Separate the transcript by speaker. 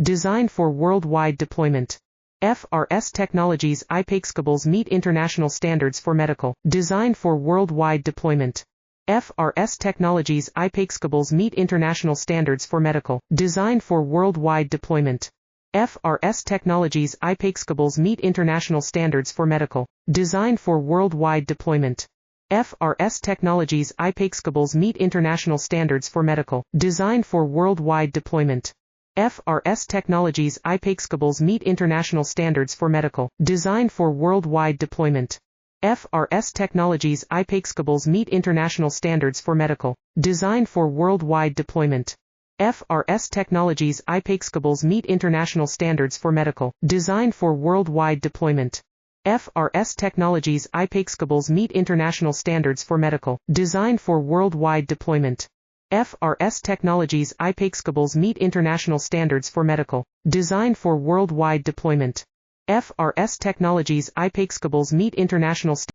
Speaker 1: Designed for worldwide deployment. FRS Technologies IPEX cables meet international standards for medical. Designed for worldwide deployment. FRS Technologies IPEX cables meet international standards for medical. Designed for worldwide deployment. FRS Technologies IPEX cables meet international standards for medical. Designed for worldwide deployment. FRS Technologies IPEX cables meet international standards for medical. Designed for worldwide deployment. FRS Technologies IPEX cables meet international standards for medical. Designed for worldwide deployment. FRS Technologies IPEX cables meet international standards for medical. Designed for worldwide deployment. FRS Technologies IPEX cables meet international standards for medical. Designed for worldwide deployment. FRS Technologies IPEX cables meet international standards for medical. Designed for worldwide deployment. FRS Technologies IPEX cables meet international standards for medical. Designed for worldwide deployment. FRS Technologies IPEX cables meet international standards.